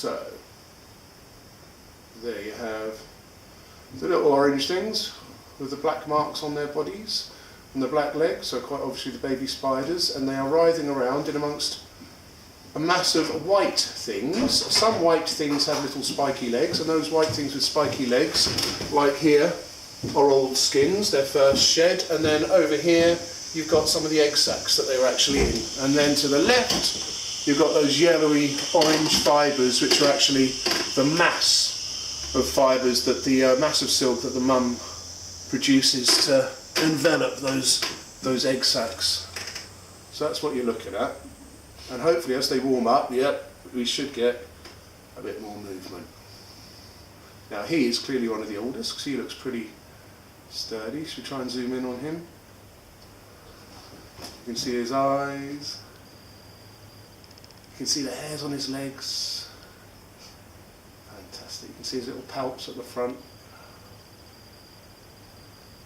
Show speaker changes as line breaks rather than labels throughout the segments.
So, there you have the little orange things with the black marks on their bodies and the black legs, so quite obviously the baby spiders, and they are writhing around in amongst a mass of white things. Some white things have little spiky legs, and those white things with spiky legs, like here, are old skins, their first shed, and then over here you've got some of the egg sacs that they were actually in. And then to the left you've got those yellowy orange fibres, which are actually the mass of fibres, that the mass of silk that the mum produces to envelop those egg sacs. So that's what you're looking at. And hopefully as they warm up, yep, we should get a bit more movement. Now he is clearly one of the oldest, because he looks pretty sturdy. Should we try and zoom in on him? You can see his eyes. You can see the hairs on his legs. Fantastic. You can see his little palps at the front.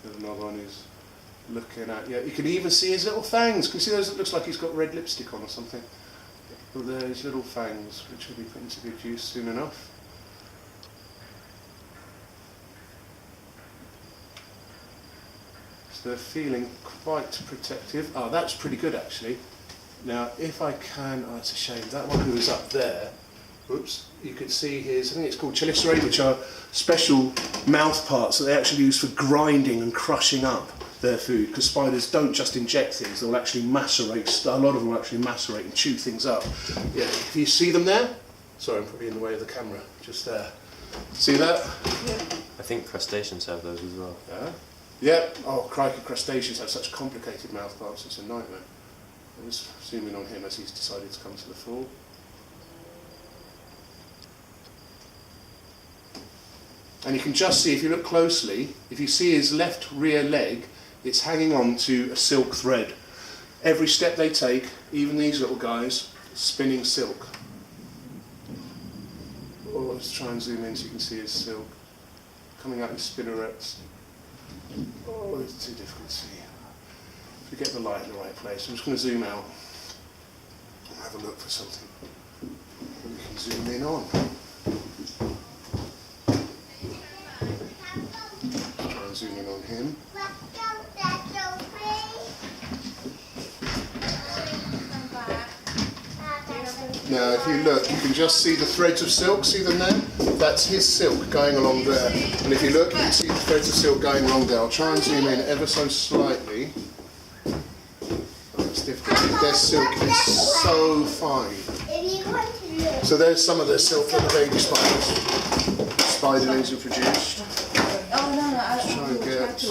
There's another one who's looking at you. You can even see his little fangs. Can you see those? It looks like he's got red lipstick on or something. But there, his little fangs, which will be put into good use soon enough. So they're feeling quite protective. Oh, that's pretty good actually. Now, if I can, oh, it's a shame, that one who was up there, oops, you could see his, I think it's called chelicerae, which are special mouth parts that they actually use for grinding and crushing up their food, because spiders don't just inject things, they'll actually macerate, a lot of them will actually macerate and chew things up. Yeah, if you see them there, sorry I'm probably in the way of the camera, just there. See that?
Yeah. I think crustaceans have those as well.
Yeah? Yeah, oh crikey, crustaceans have such complicated mouth parts, it's a nightmare. I'll just zoom in on him as he's decided to come to the fore. And you can just see, if you look closely, if you see his left rear leg, it's hanging on to a silk thread. Every step they take, even these little guys, spinning silk. Oh, let's try and zoom in so you can see his silk. Coming out in spinnerets. Oh, it's too difficult to see. If we get the light in the right place, I'm just going to zoom out and have a look for something that we can zoom in on. Try and zoom in on him. Now if you look, you can just see the threads of silk, see them there? That's his silk going along there. And if you look, you can see the threads of silk going along there. I'll try and zoom in ever so slightly. Oh, it's difficult. Their silk is so fine. So there's some of the silk that the baby spiderlings have produced. Let's try and get...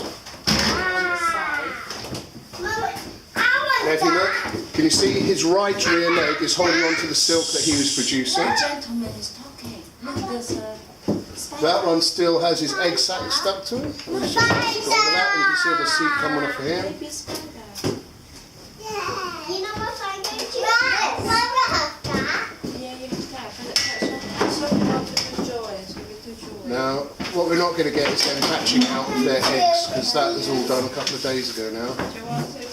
Now if you look, can you see his right rear leg is holding on to the silk that he was producing?
That gentleman is talking. Look, there's a spider.
That one still has his egg sac stuck to him. Let's just got rid of that, and you can see all the seed coming off of him.
Baby spider.
You know what I'm going to do?
Yeah, you have that. It's not about to joy. It's going to be too joy.
Now, what we're not going to get is them hatching out of their eggs, because that was all done a couple of days ago now.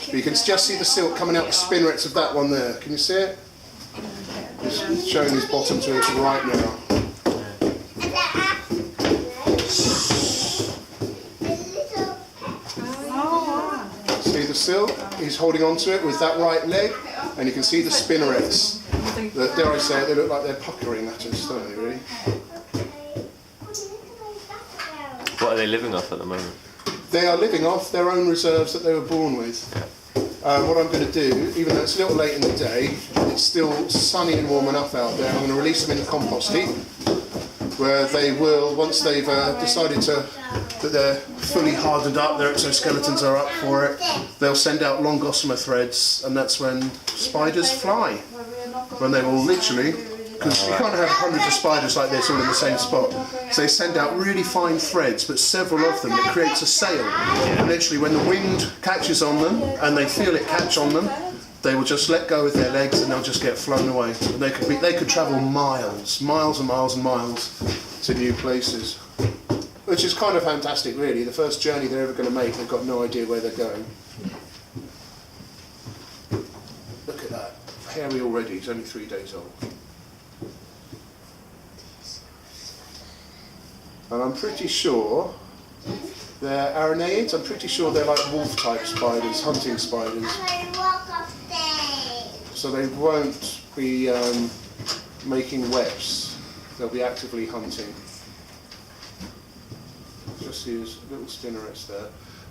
But you can just see the silk coming out the spinnerets of that one there. Can you see it? He's showing his bottom to it right now. See the silk? He's holding on to it with that right leg, and you can see the spinnerets. Dare I say it, they look like they're puckering at us, don't they, really?
What are they living off at the moment?
They are living off their own reserves that they were born with. What I'm going to do, even though it's a little late in the day, it's still sunny and warm enough out there, I'm going to release them in the compost heap, where they will, once they've decided that they're fully hardened up, their exoskeletons are up for it, they'll send out long gossamer threads, and that's when spiders fly. When they will literally, because you can't have hundreds of spiders like this all in the same spot, so they send out really fine threads, but several of them, it creates a sail. And literally when the wind catches on them, and they feel it catch on them, they will just let go with their legs and they'll just get flown away. And they could travel miles and miles and miles to new places. Which is kind of fantastic really. The first journey they're ever going to make, they've got no idea where they're going. Look at that. Hairy already, he's only 3 days old. And I'm pretty sure they're araneids. I'm pretty sure they're like wolf-type spiders, hunting spiders. So they won't be making webs. They'll be actively hunting. Just use little spinnerets there.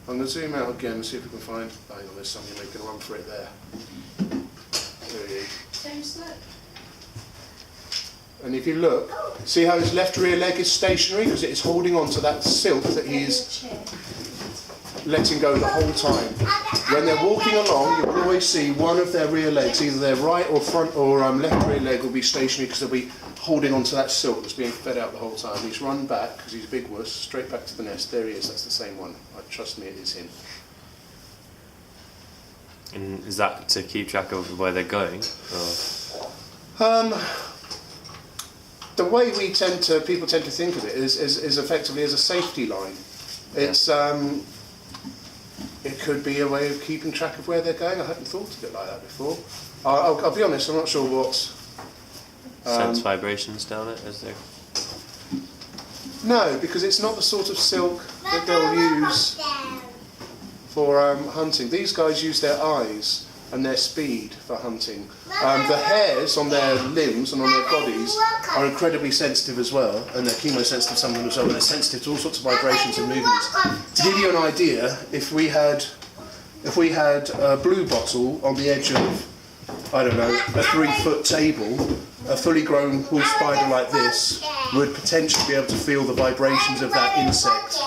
I'm going to zoom out again and see if we can find... Hang on, there's somebody making a run for it there. There he is.
Same slope.
And if you look, see how his left rear leg is stationary because it is holding on to that silk that he is letting go the whole time. When they're walking along, you will always see one of their rear legs, either their right or front or left rear leg will be stationary because they'll be holding on to that silk that's being fed out the whole time. He's run back because he's a big wuss, straight back to the nest. There he is, that's the same one. Trust me, it is him.
And is that to keep track of where they're going? Or?
The way people tend to think of it is effectively as a safety line. It's it could be a way of keeping track of where they're going. I hadn't thought of it like that before. I'll be honest, I'm not sure what.
Sense vibrations down it as they.
No, because it's not the sort of silk that they'll use for hunting. These guys use their eyes and their speed for hunting. The hairs on their limbs and on their bodies are incredibly sensitive as well, and they're chemosensitive sometimes as well, and they're sensitive to all sorts of vibrations and movements. To give you an idea, if we had a blue bottle on the edge of, I don't know, a 3-foot table, a fully grown wolf spider like this would potentially be able to feel the vibrations of that insect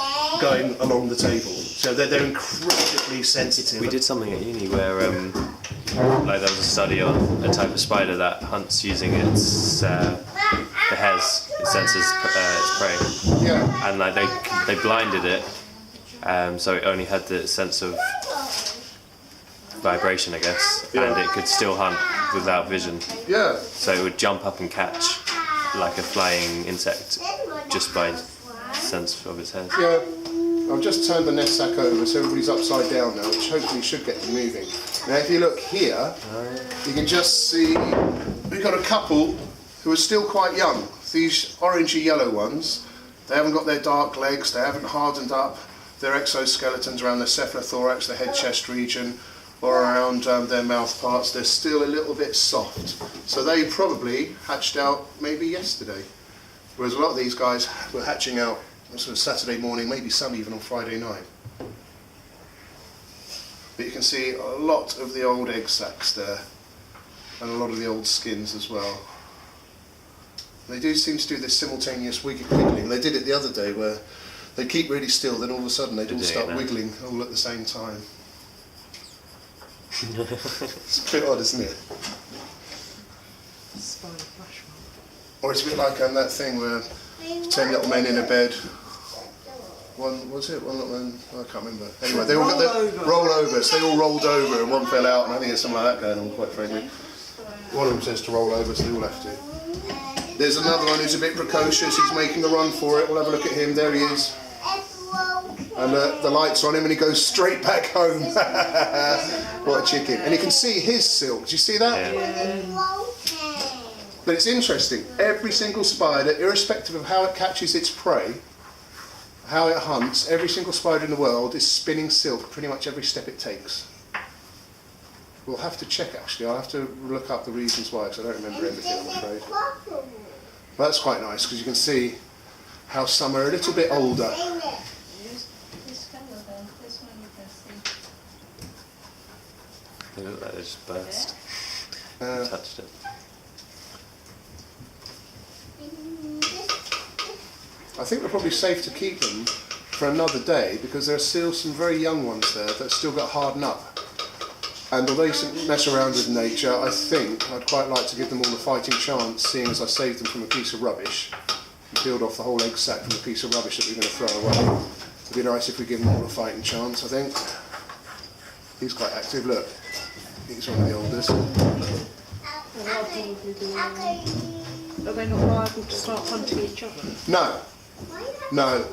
going along the table. So they're incredibly sensitive.
We did something at uni where like there was a study on a type of spider that hunts using its the hairs, it senses its prey.
Yeah.
And like they blinded it, so it only had the sense of vibration, I guess, and it could still hunt without vision.
Yeah.
So it would jump up and catch like a flying insect just by sense of its hairs.
Yeah. I've just turned the nest sack over so everybody's upside down now, which hopefully should get them moving. Now if you look here, you can just see we've got a couple who are still quite young. These orangey yellow ones, they haven't got their dark legs, they haven't hardened up their exoskeletons around their cephalothorax, the head chest region, or around their mouth parts. They're still a little bit soft. So they probably hatched out maybe yesterday. Whereas a lot of these guys were hatching out sort of Saturday morning, maybe some even on Friday night. But you can see a lot of the old egg sacs there, and a lot of the old skins as well. They do seem to do this simultaneous wiggling. They did it the other day where they keep really still, then all of a sudden they'd all start wiggling all at the same time. It's a bit odd, isn't it? Or it's a bit like that thing where 10 little men in a bed. One little man, I can't remember. Anyway, they all got their rollovers. They all rolled over and one fell out, and I think there's something like that going on, quite frankly. One of them says to roll over, so they all have to. There's another one who's a bit precocious. He's making a run for it. We'll have a look at him. There he is. And the light's on him, and he goes straight back home. What a chicken! And you can see his silk. Do you see that?
Yeah.
But it's interesting. Every single spider, irrespective of how it catches its prey, how it hunts, every single spider in the world is spinning silk pretty much every step it takes. We'll have to check actually. I'll have to look up the reasons why, because I don't remember everything, I'm afraid. But that's quite nice because you can see how some are a little bit older.
They look like they just burst. Touched it.
I think we're probably safe to keep them for another day because there are still some very young ones there that still got hardened up. And although you mess around with nature, I think I'd quite like to give them all a fighting chance, seeing as I saved them from a piece of rubbish and peeled off the whole egg sac from a piece of rubbish that we're going to throw away. It'd be nice if we give them all a fighting chance, I think. He's quite active, look. He's one of the oldest.
Are they not liable to start hunting each other?
No. No.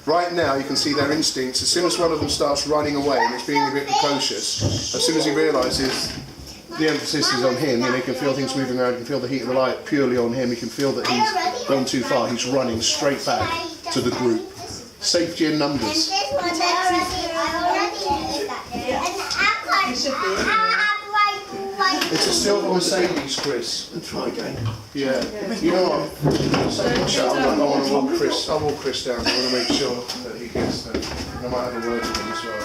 Right now you can see their instincts. As soon as one of them starts running away and is being a bit precocious, as soon as he realises the emphasis is on him, and he can feel things moving around, he can feel the heat of the light purely on him, he can feel that he's gone too far, he's running straight back. to the group. Safety in numbers. It's a silver Mercedes, Chris.
And try again.
Yeah. You know what? I want to walk Chris. I'll walk Chris down. I want to make sure that he gets there. I might have a word with him as well.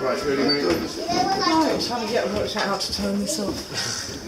Right, ready, mate?
Right, I'm trying to get worked out how to turn this off.